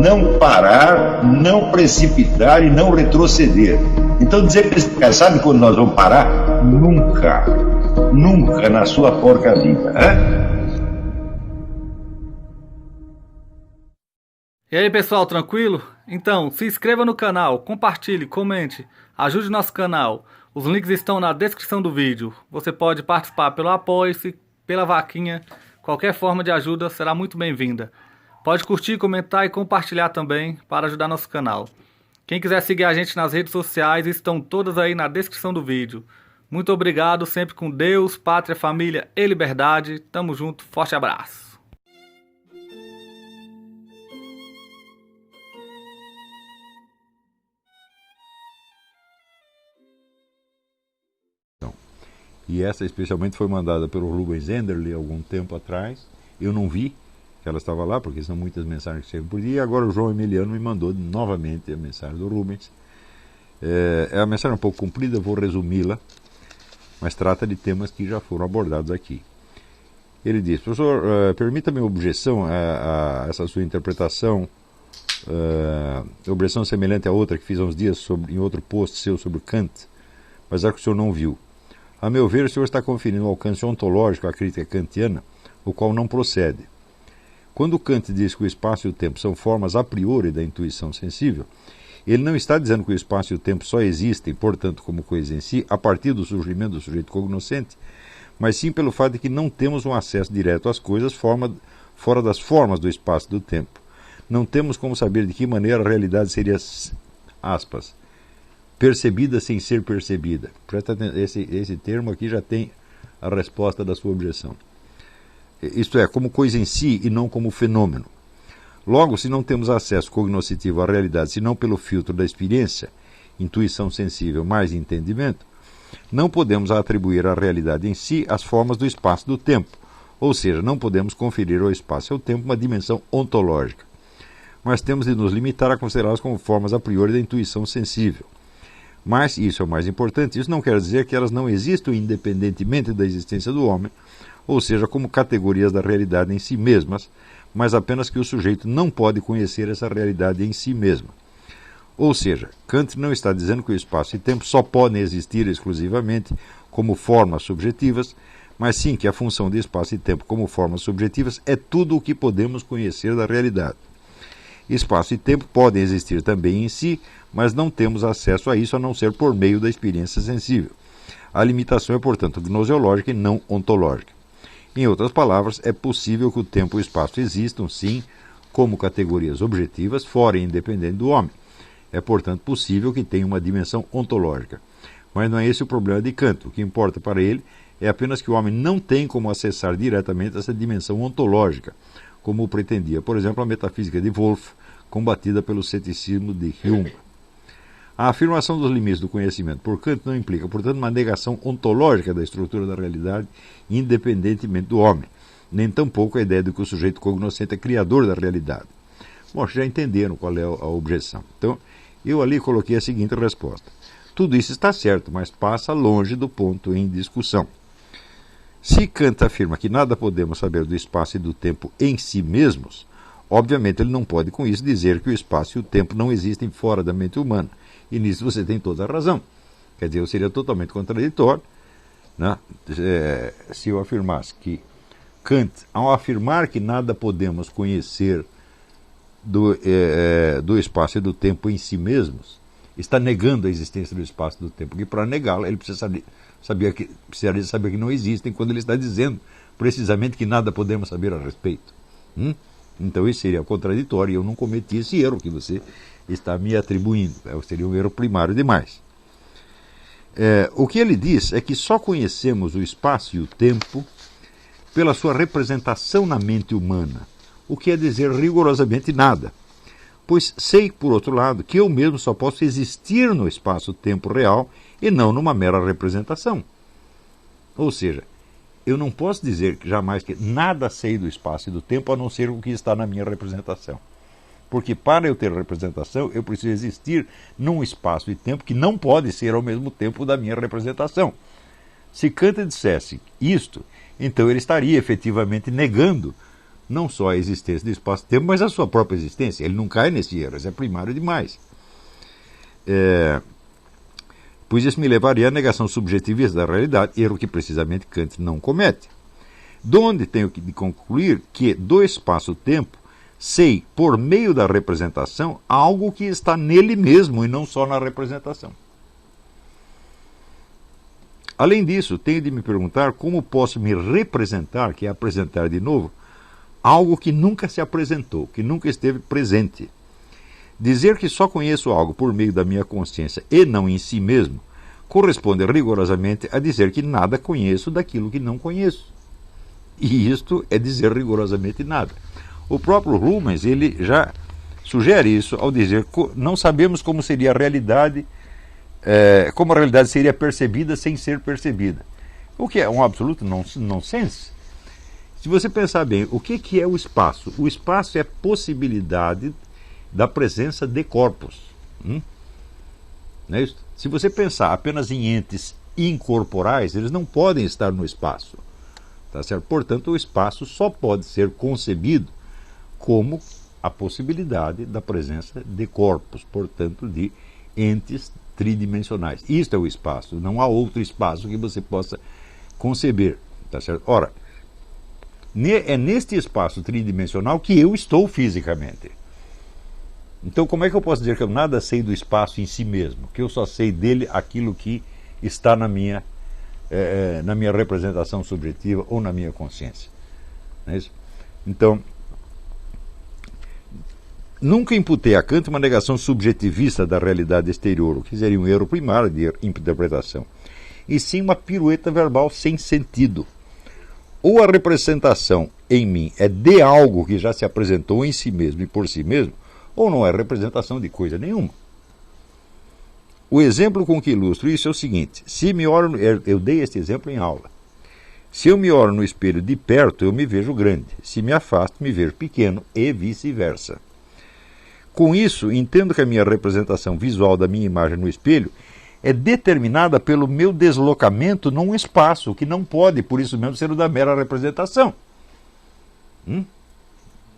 não parar, não precipitar e não retroceder. Então dizer para esse cara, sabe quando nós vamos parar? Nunca. Nunca na sua porca vida. E aí pessoal, tranquilo? Então, se inscreva no canal, compartilhe, comente, ajude nosso canal. Os links estão na descrição do vídeo. Você pode participar pelo Apoie-se, pela vaquinha. Qualquer forma de ajuda será muito bem-vinda. Pode curtir, comentar e compartilhar também para ajudar nosso canal. Quem quiser seguir a gente nas redes sociais estão todas aí na descrição do vídeo. Muito obrigado, sempre com Deus, pátria, família e liberdade. Tamo junto, forte abraço. E essa especialmente foi mandada pelo Rubens Enderle algum tempo atrás. Eu não vi que ela estava lá, porque são muitas mensagens que chegam por dia. E agora o João Emiliano me mandou novamente a mensagem do Rubens. É uma mensagem um pouco comprida, vou resumi-la, mas trata de temas que já foram abordados aqui. Ele diz: professor, permita-me objeção a essa sua interpretação, objeção semelhante a outra que fiz há uns dias em outro post seu sobre Kant, mas é que o senhor não viu. A meu ver, o senhor está conferindo um alcance ontológico à crítica kantiana, o qual não procede. Quando Kant diz que o espaço e o tempo são formas a priori da intuição sensível, ele não está dizendo que o espaço e o tempo só existem, portanto, como coisa em si, a partir do surgimento do sujeito cognoscente, mas sim pelo fato de que não temos um acesso direto às coisas fora das formas do espaço e do tempo. Não temos como saber de que maneira a realidade seria, aspas, percebida sem ser percebida. Esse termo aqui já tem a resposta da sua objeção. Isto é, como coisa em si e não como fenômeno. Logo, se não temos acesso cognoscitivo à realidade, senão pelo filtro da experiência, intuição sensível mais entendimento, não podemos atribuir à realidade em si as formas do espaço e do tempo, ou seja, não podemos conferir ao espaço e ao tempo uma dimensão ontológica. Mas temos de nos limitar a considerá-las como formas a priori da intuição sensível. Mas, isso é o mais importante, isso não quer dizer que elas não existam independentemente da existência do homem, ou seja, como categorias da realidade em si mesmas, mas apenas que o sujeito não pode conhecer essa realidade em si mesma. Ou seja, Kant não está dizendo que o espaço e tempo só podem existir exclusivamente como formas subjetivas, mas sim que a função de espaço e tempo como formas subjetivas é tudo o que podemos conhecer da realidade. Espaço e tempo podem existir também em si, mas não temos acesso a isso a não ser por meio da experiência sensível. A limitação é, portanto, gnoseológica e não ontológica. Em outras palavras, é possível que o tempo e o espaço existam, sim, como categorias objetivas, fora e independente do homem. É, portanto, possível que tenha uma dimensão ontológica. Mas não é esse o problema de Kant. O que importa para ele é apenas que o homem não tem como acessar diretamente essa dimensão ontológica, como pretendia, por exemplo, a metafísica de Wolff, combatida pelo ceticismo de Hume. A afirmação dos limites do conhecimento por Kant não implica, portanto, uma negação ontológica da estrutura da realidade, independentemente do homem, nem tampouco a ideia de que o sujeito cognoscente é criador da realidade. Bom, já entenderam qual é a objeção. Então, eu ali coloquei a seguinte resposta. Tudo isso está certo, mas passa longe do ponto em discussão. Se Kant afirma que nada podemos saber do espaço e do tempo em si mesmos, obviamente ele não pode com isso dizer que o espaço e o tempo não existem fora da mente humana. E nisso você tem toda a razão. Quer dizer, eu seria totalmente contraditório, né, se eu afirmasse que Kant, ao afirmar que nada podemos conhecer do espaço e do tempo em si mesmos, está negando a existência do espaço e do tempo. Porque para negá-la, ele precisaria saber que não existem, quando ele está dizendo precisamente que nada podemos saber a respeito. Então isso seria contraditório e eu não cometi esse erro que você está me atribuindo. Seria um erro primário demais. O que ele diz é que só conhecemos o espaço e o tempo pela sua representação na mente humana, o que é dizer rigorosamente nada. Pois sei, por outro lado, que eu mesmo só posso existir no espaço-tempo real e não numa mera representação. Ou seja, eu não posso dizer jamais que nada sei do espaço e do tempo a não ser o que está na minha representação. Porque para eu ter representação, eu preciso existir num espaço e tempo que não pode ser ao mesmo tempo da minha representação. Se Kant dissesse isto, então ele estaria efetivamente negando não só a existência do espaço-tempo, mas a sua própria existência. Ele não cai nesse erro, isso é primário demais. Pois isso me levaria à negação subjetivista da realidade, erro que precisamente Kant não comete. Donde tenho de concluir que do espaço-tempo sei, por meio da representação, algo que está nele mesmo e não só na representação. Além disso, tenho de me perguntar como posso me representar, que é apresentar de novo, algo que nunca se apresentou, que nunca esteve presente. Dizer que só conheço algo por meio da minha consciência e não em si mesmo, corresponde rigorosamente a dizer que nada conheço daquilo que não conheço. E isto é dizer rigorosamente nada. O próprio Rubens, ele já sugere isso ao dizer que não sabemos como seria a realidade, como a realidade seria percebida sem ser percebida. O que é um absoluto nonsense. Se você pensar bem, o que é o espaço? O espaço é a possibilidade da presença de corpos. Não é isso? Se você pensar apenas em entes incorporais, eles não podem estar no espaço. Tá certo? Portanto, o espaço só pode ser concebido como a possibilidade da presença de corpos, portanto, de entes tridimensionais. Isto é o espaço, não há outro espaço que você possa conceber. Tá certo? Ora, é neste espaço tridimensional que eu estou fisicamente. Então, como é que eu posso dizer que eu nada sei do espaço em si mesmo? Que eu só sei dele aquilo que está na minha representação subjetiva ou na minha consciência. Não é isso? Então, nunca imputei a Kant uma negação subjetivista da realidade exterior, o que seria um erro primário de interpretação, e sim uma pirueta verbal sem sentido. Ou a representação em mim é de algo que já se apresentou em si mesmo e por si mesmo, ou não é representação de coisa nenhuma. O exemplo com que ilustro isso é o seguinte: se me olho, eu dei este exemplo em aula. Se eu me olho no espelho de perto, eu me vejo grande. Se me afasto, me vejo pequeno e vice-versa. Com isso, entendo que a minha representação visual da minha imagem no espelho é determinada pelo meu deslocamento num espaço, que não pode, por isso mesmo, ser o da mera representação.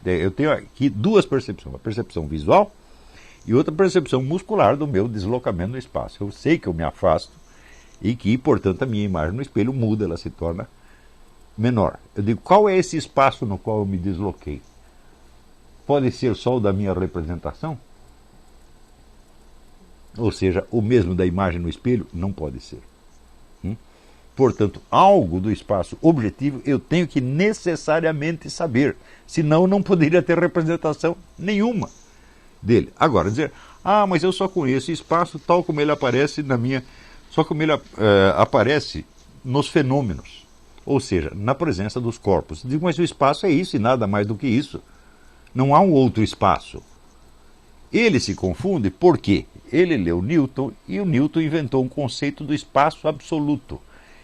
Eu tenho aqui duas percepções, uma percepção visual e outra percepção muscular do meu deslocamento no espaço. Eu sei que eu me afasto e que, portanto, a minha imagem no espelho muda, ela se torna menor. Eu digo, qual é esse espaço no qual eu me desloquei? Pode ser só o da minha representação? Ou seja, o mesmo da imagem no espelho? Não pode ser. Portanto, algo do espaço objetivo eu tenho que necessariamente saber, senão eu não poderia ter representação nenhuma dele. Agora, dizer, mas eu só conheço espaço tal como ele aparece só como ele aparece nos fenômenos, ou seja, na presença dos corpos. Digo, mas o espaço é isso e nada mais do que isso. Não há um outro espaço. Ele se confunde porque ele leu Newton e o Newton inventou um conceito do espaço absoluto,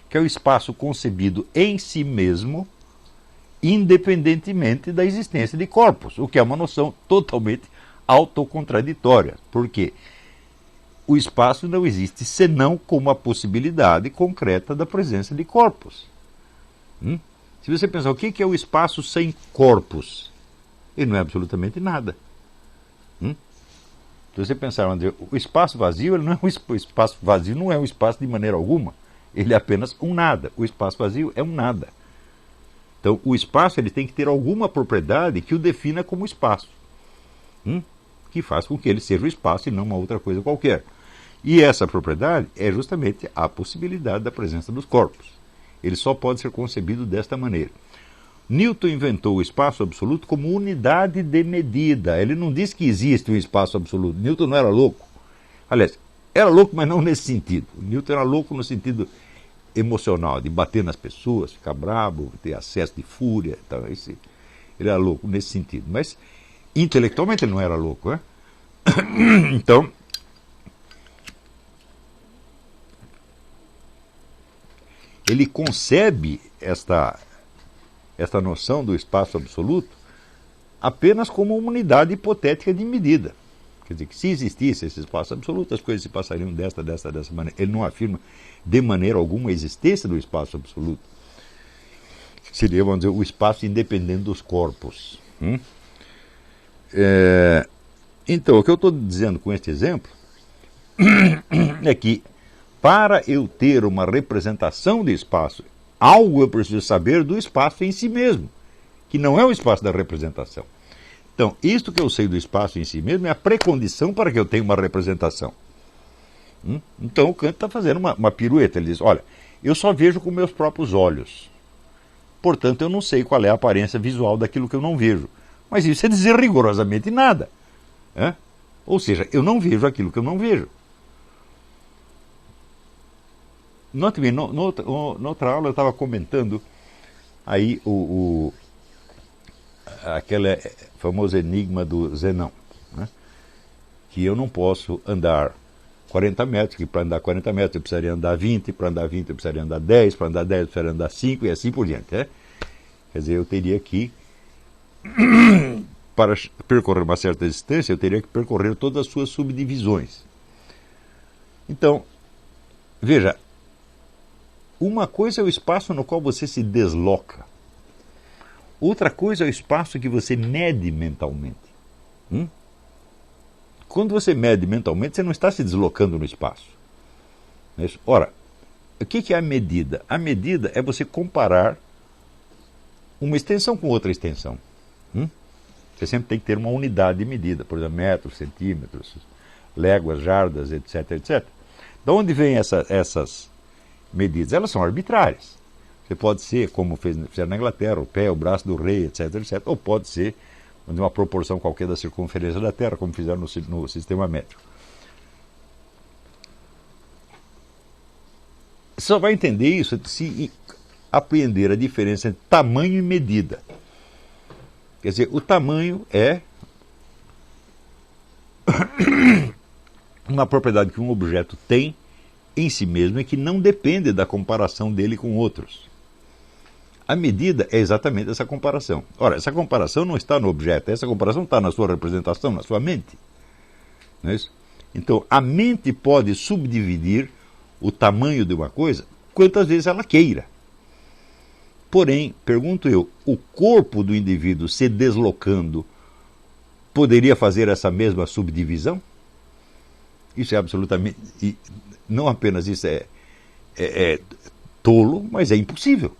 que é o espaço concebido em si mesmo, independentemente da existência de corpos, o que é uma noção totalmente autocontraditória, porque o espaço não existe senão como a possibilidade concreta da presença de corpos. Se você pensar, o que é o espaço sem corpos? Ele não é absolutamente nada. Se você pensar, o espaço vazio, ele não é o espaço vazio não é um espaço de maneira alguma. Ele é apenas um nada. O espaço vazio é um nada. Então, o espaço ele tem que ter alguma propriedade que o defina como espaço. Que faz com que ele seja o espaço e não uma outra coisa qualquer. E essa propriedade é justamente a possibilidade da presença dos corpos. Ele só pode ser concebido desta maneira. Newton inventou o espaço absoluto como unidade de medida. Ele não disse que existe um espaço absoluto. Newton não era louco. Aliás, era louco, mas não nesse sentido. Newton era louco no sentido emocional, de bater nas pessoas, ficar bravo, ter acesso de fúria. Então, ele era louco nesse sentido. Mas, intelectualmente, ele não era louco. Então, ele concebe esta noção do espaço absoluto apenas como uma unidade hipotética de medida. Quer dizer, que se existisse esse espaço absoluto, as coisas se passariam dessa maneira. Ele não afirma de maneira alguma a existência do espaço absoluto. Seria, vamos dizer, o espaço independente dos corpos. Então, o que eu estou dizendo com este exemplo é que, para eu ter uma representação de espaço, algo eu preciso saber do espaço em si mesmo, que não é o espaço da representação. Então, isto que eu sei do espaço em si mesmo é a precondição para que eu tenha uma representação. Então, o Kant está fazendo uma pirueta. Ele diz, olha, eu só vejo com meus próprios olhos. Portanto, eu não sei qual é a aparência visual daquilo que eu não vejo. Mas isso é dizer rigorosamente nada. Ou seja, eu não vejo aquilo que eu não vejo. Note bem, noutra aula eu estava comentando aí aquele famoso enigma do Zenão, né? Que eu não posso andar 40 metros, que para andar 40 metros eu precisaria andar 20, para andar 20 eu precisaria andar 10, para andar 10 eu precisaria andar 5 e assim por diante. Quer dizer, eu teria que, para percorrer uma certa distância, eu teria que percorrer todas as suas subdivisões. Então, veja, uma coisa é o espaço no qual você se desloca. Outra coisa é o espaço que você mede mentalmente. Quando você mede mentalmente, você não está se deslocando no espaço. Ora, o que é a medida? A medida é você comparar uma extensão com outra extensão. Você sempre tem que ter uma unidade de medida, por exemplo, metros, centímetros, léguas, jardas, etc, etc. De onde vêm essas medidas? Elas são arbitrárias. Você pode ser, como fizeram na Inglaterra, o pé, o braço do rei, etc, etc. Ou pode ser de uma proporção qualquer da circunferência da Terra, como fizeram no sistema métrico. Só vai entender isso se apreender a diferença entre tamanho e medida. Quer dizer, o tamanho é uma propriedade que um objeto tem em si mesmo e que não depende da comparação dele com outros. A medida é exatamente essa comparação. Ora, essa comparação não está no objeto, essa comparação está na sua representação, na sua mente. Não é isso? Então, a mente pode subdividir o tamanho de uma coisa quantas vezes ela queira. Porém, pergunto eu, o corpo do indivíduo se deslocando poderia fazer essa mesma subdivisão? Isso é absolutamente... Não apenas isso é tolo, mas é impossível.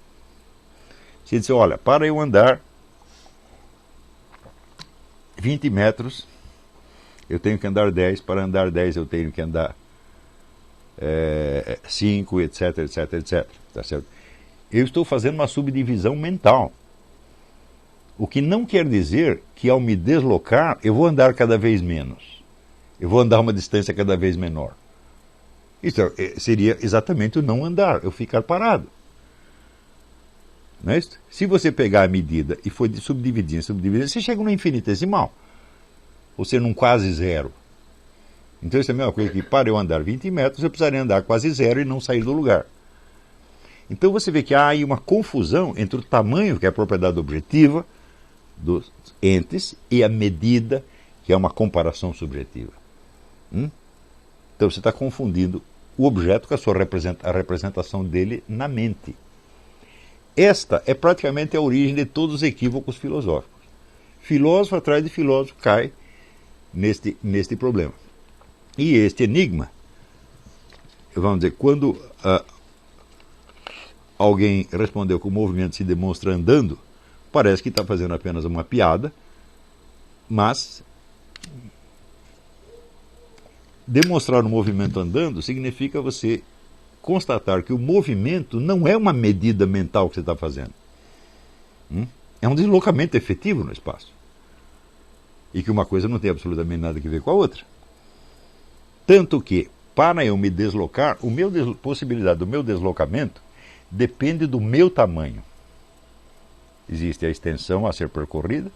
Você diz, olha, para eu andar 20 metros, eu tenho que andar 10, para andar 10 eu tenho que andar 5, etc, etc, etc. Tá certo? Eu estou fazendo uma subdivisão mental. O que não quer dizer que ao me deslocar, eu vou andar cada vez menos. Eu vou andar uma distância cada vez menor. Isso seria exatamente o não andar, eu ficar parado. Não é isso? Se você pegar a medida e for subdividindo, você chega no infinitesimal. Ou seja, num quase zero. Então isso é a mesma coisa que para eu andar 20 metros, eu precisaria andar quase zero e não sair do lugar. Então você vê que há aí uma confusão entre o tamanho, que é a propriedade objetiva dos entes, e a medida, que é uma comparação subjetiva. Então você está confundindo o objeto com a representação dele na mente. Esta é praticamente a origem de todos os equívocos filosóficos. Filósofo atrás de filósofo cai neste problema. E este enigma, vamos dizer, quando alguém respondeu que o movimento se demonstra andando, parece que está fazendo apenas uma piada, mas demonstrar o movimento andando significa você constatar que o movimento não é uma medida mental que você está fazendo. É um deslocamento efetivo no espaço. E que uma coisa não tem absolutamente nada a ver com a outra. Tanto que, para eu me deslocar, a possibilidade do meu deslocamento depende do meu tamanho. Existe a extensão a ser percorrida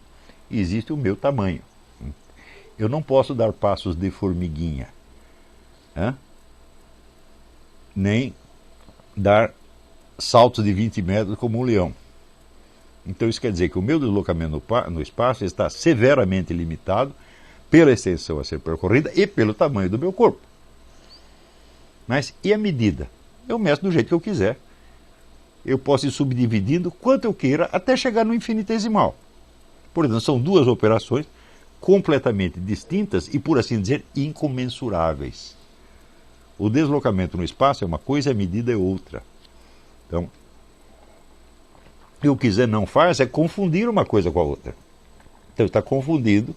e existe o meu tamanho. Eu não posso dar passos de formiguinha. Nem dar saltos de 20 metros como um leão. Então isso quer dizer que o meu deslocamento no espaço está severamente limitado pela extensão a ser percorrida e pelo tamanho do meu corpo. Mas e a medida? Eu meço do jeito que eu quiser. eu posso ir subdividindo quanto eu queira até chegar no infinitesimal. Portanto, são duas operações completamente distintas e, por assim dizer, incomensuráveis. O deslocamento no espaço é uma coisa e a medida é outra. Então, o que Zé não faz é confundir uma coisa com a outra. Então, está confundindo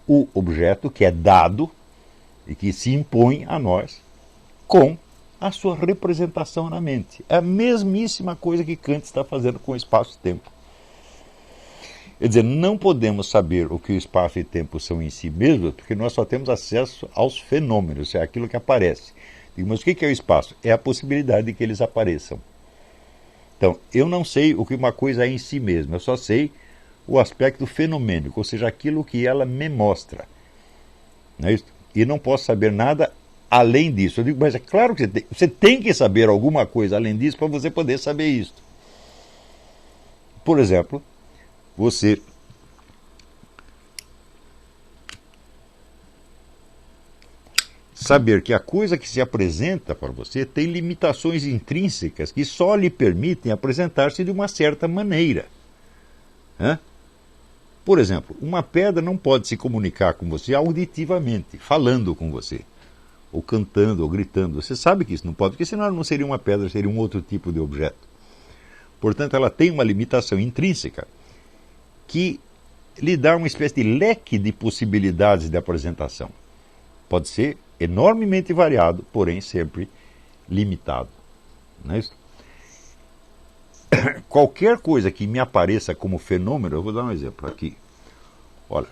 o objeto que é dado e que se impõe a nós com a sua representação na mente. É a mesmíssima coisa que Kant está fazendo com o espaço e tempo. Quer dizer, não podemos saber o que o espaço e tempo são em si mesmos, porque nós só temos acesso aos fenômenos, é aquilo que aparece. Mas o que é o espaço? É a possibilidade de que eles apareçam. Então, eu não sei o que uma coisa é em si mesma, eu só sei o aspecto fenomênico, ou seja, aquilo que ela me mostra. Não é isso? E não posso saber nada além disso. Eu digo, mas é claro que você tem que saber alguma coisa além disso para você poder saber isso. Por exemplo, você saber que a coisa que se apresenta para você tem limitações intrínsecas que só lhe permitem apresentar-se de uma certa maneira. Por exemplo, uma pedra não pode se comunicar com você auditivamente, falando com você, ou cantando, ou gritando. Você sabe que isso não pode, porque senão ela não seria uma pedra, seria um outro tipo de objeto. Portanto, ela tem uma limitação intrínseca que lhe dá uma espécie de leque de possibilidades de apresentação. Pode ser enormemente variado, porém sempre limitado. Não é isso? Qualquer coisa que me apareça como fenômeno, eu vou dar um exemplo aqui. Olha,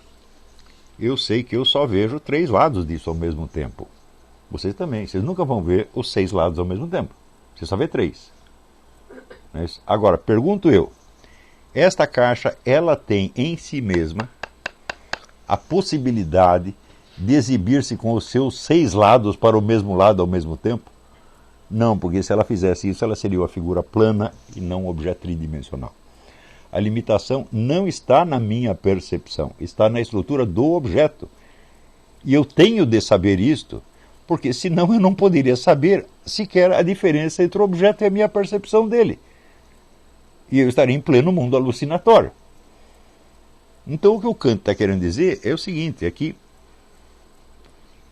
eu sei que eu só vejo 3 lados disso ao mesmo tempo. Vocês também. Vocês nunca vão ver os 6 lados ao mesmo tempo. Você só vê 3. Não é isso? Agora, pergunto eu, esta caixa, ela tem em si mesma a possibilidade de exibir-se com os seus 6 lados para o mesmo lado ao mesmo tempo? Não, porque se ela fizesse isso, ela seria uma figura plana e não um objeto tridimensional. A limitação não está na minha percepção, está na estrutura do objeto. E eu tenho de saber isto, porque senão eu não poderia saber sequer a diferença entre o objeto e a minha percepção dele. E eu estaria em pleno mundo alucinatório. Então o que o Kant está querendo dizer é o seguinte, é que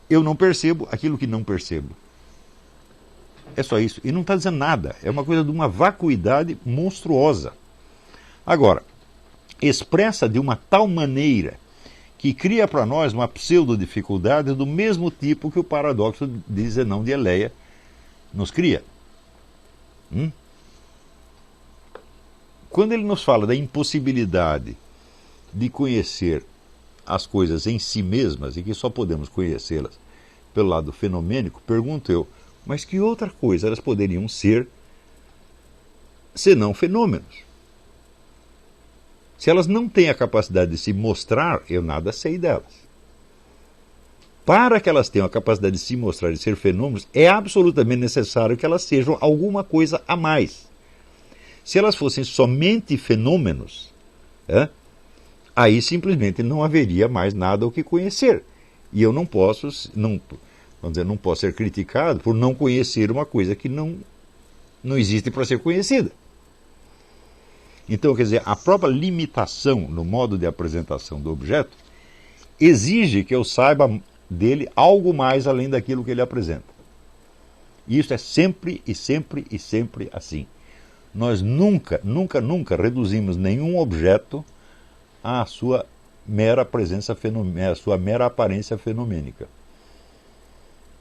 eu não percebo aquilo que não percebo. É só isso. E não está dizendo nada. É uma coisa de uma vacuidade monstruosa. Agora, expressa de uma tal maneira que cria para nós uma pseudo-dificuldade do mesmo tipo que o paradoxo de Zenão de Eleia nos cria. Quando ele nos fala da impossibilidade de conhecer as coisas em si mesmas e que só podemos conhecê-las pelo lado fenomênico, pergunto eu, mas que outra coisa elas poderiam ser senão fenômenos? Se elas não têm a capacidade de se mostrar, eu nada sei delas. Para que elas tenham a capacidade de se mostrar e ser fenômenos, é absolutamente necessário que elas sejam alguma coisa a mais. Se elas fossem somente fenômenos, aí simplesmente não haveria mais nada o que conhecer. E eu não posso, não posso ser criticado por não conhecer uma coisa que não existe para ser conhecida. Então, quer dizer, a própria limitação no modo de apresentação do objeto exige que eu saiba dele algo mais além daquilo que ele apresenta. E isso é sempre e sempre e sempre assim. Nós nunca reduzimos nenhum objeto à sua mera presença à sua mera aparência fenomênica.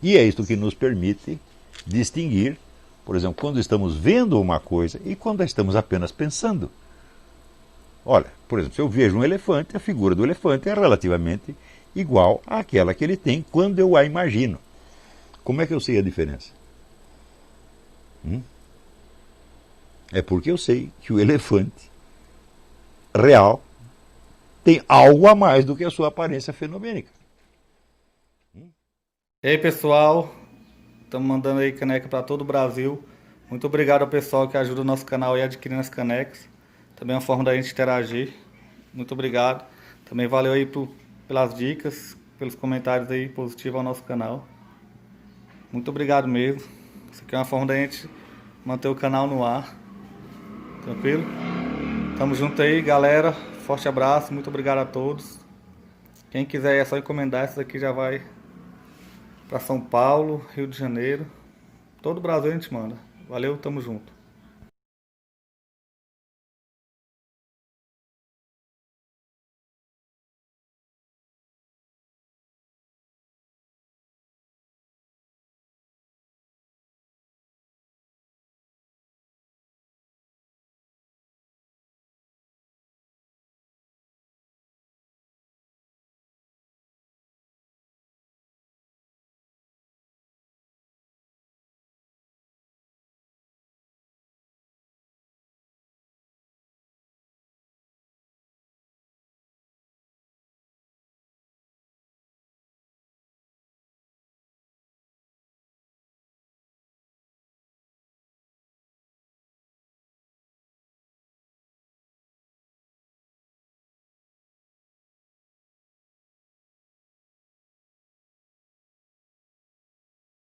E é isto que nos permite distinguir, por exemplo, quando estamos vendo uma coisa e quando estamos apenas pensando. Olha, por exemplo, se eu vejo um elefante, a figura do elefante é relativamente igual àquela que ele tem quando eu a imagino. Como é que eu sei a diferença? É porque eu sei que o elefante real tem algo a mais do que a sua aparência fenomênica. E aí, pessoal, estamos mandando aí caneca para todo o Brasil. Muito obrigado ao pessoal que ajuda o nosso canal aí adquirindo as canecas. Também é uma forma da gente interagir. Muito obrigado. Também valeu aí pelas dicas, pelos comentários aí positivos ao nosso canal. Muito obrigado mesmo. Isso aqui é uma forma da gente manter o canal no ar. Tranquilo? Tamo junto aí, galera. Forte abraço, muito obrigado a todos. Quem quiser é só encomendar, essa daqui já vai para São Paulo, Rio de Janeiro. Todo o Brasil a gente manda. Valeu, tamo junto.